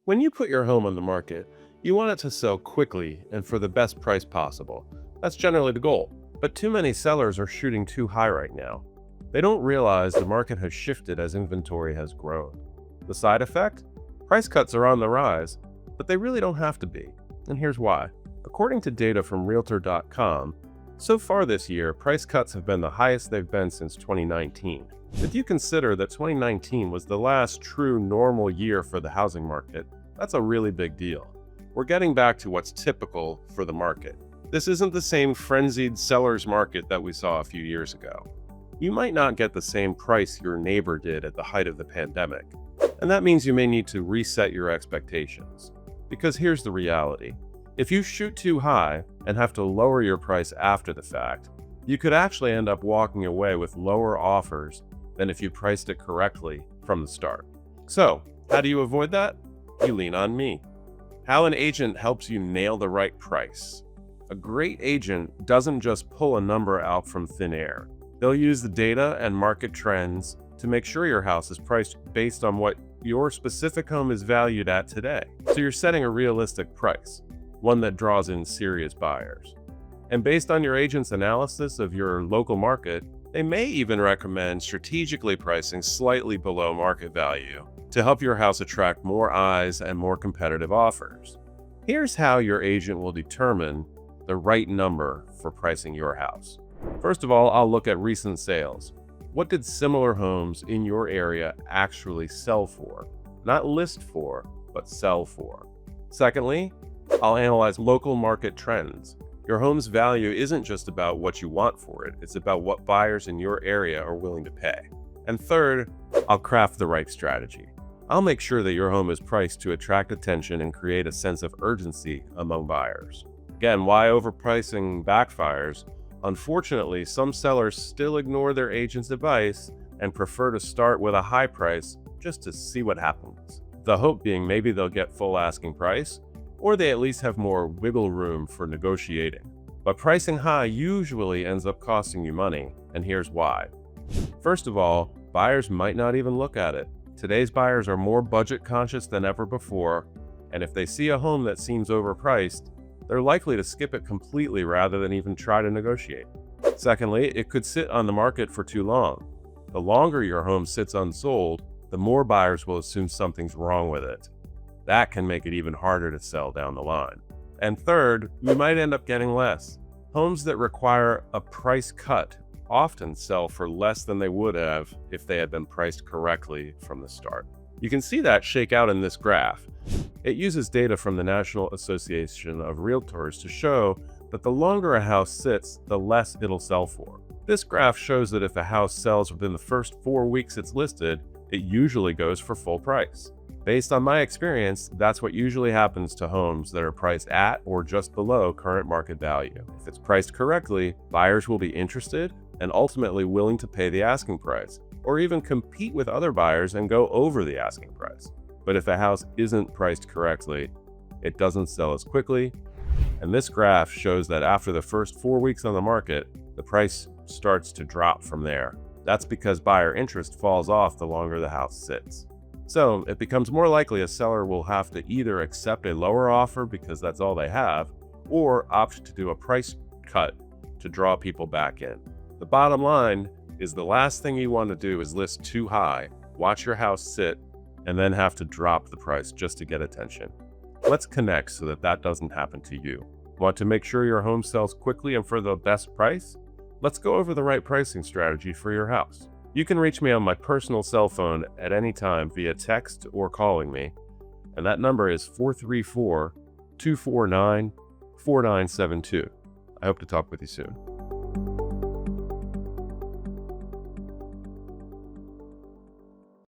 When you put your home on the market, you want it to sell quickly and for the best price possible. That's generally the goal. But too many sellers are shooting too high right now. They don't realize the market has shifted as inventory has grown. The side effect? Price cuts are on the rise, but they really don't have to be. And here's why. According to data from Realtor.com, so far this year, price cuts have been the highest they've been since 2019. If you consider that 2019 was the last true normal year for the housing market, that's a really big deal. We're getting back to what's typical for the market. This isn't the same frenzied seller's market that we saw a few years ago. You might not get the same price your neighbor did at the height of the pandemic, and that means you may need to reset your expectations. Because here's the reality. If you shoot too high and have to lower your price after the fact, you could actually end up walking away with lower offers than if you priced it correctly from the start. So, how do you avoid that? You lean on me. How an agent helps you nail the right price. A great agent doesn't just pull a number out from thin air. They'll use the data and market trends to make sure your house is priced based on what your specific home is valued at today. So you're setting a realistic price, one that draws in serious buyers. And based on your agent's analysis of your local market, they may even recommend strategically pricing slightly below market value to help your house attract more eyes and more competitive offers. Here's how your agent will determine the right number for pricing your house. First of all, I'll look at recent sales. What did similar homes in your area actually sell for? Not list for, but sell for. Secondly, I'll analyze local market trends. Your home's value isn't just about what you want for it, it's about what buyers in your area are willing to pay. And third, I'll craft the right strategy. I'll make sure that your home is priced to attract attention and create a sense of urgency among buyers. Again, why overpricing backfires? Unfortunately, some sellers still ignore their agent's advice and prefer to start with a high price just to see what happens. The hope being maybe they'll get full asking price, or they at least have more wiggle room for negotiating. But pricing high usually ends up costing you money, and here's why. First of all, buyers might not even look at it. Today's buyers are more budget conscious than ever before, and if they see a home that seems overpriced, they're likely to skip it completely rather than even try to negotiate. Secondly, it could sit on the market for too long. The longer your home sits unsold, the more buyers will assume something's wrong with it. That can make it even harder to sell down the line. And third, you might end up getting less. Homes that require a price cut often sell for less than they would have if they had been priced correctly from the start. You can see that shake out in this graph. It uses data from the National Association of Realtors to show that the longer a house sits, the less it'll sell for. This graph shows that if a house sells within the first 4 weeks it's listed, it usually goes for full price. Based on my experience, that's what usually happens to homes that are priced at or just below current market value. If it's priced correctly, buyers will be interested and ultimately willing to pay the asking price, or even compete with other buyers and go over the asking price. But if a house isn't priced correctly, it doesn't sell as quickly, and this graph shows that after the first 4 weeks on the market, the price starts to drop from there. That's because buyer interest falls off the longer the house sits. So it becomes more likely a seller will have to either accept a lower offer because that's all they have, or opt to do a price cut to draw people back in. The bottom line is the last thing you want to do is list too high, watch your house sit, and then have to drop the price just to get attention. Let's connect so that that doesn't happen to you. Want to make sure your home sells quickly and for the best price? Let's go over the right pricing strategy for your house. You can reach me on my personal cell phone at any time via text or calling me, and that number is 434-249-4972. I hope to talk with you soon.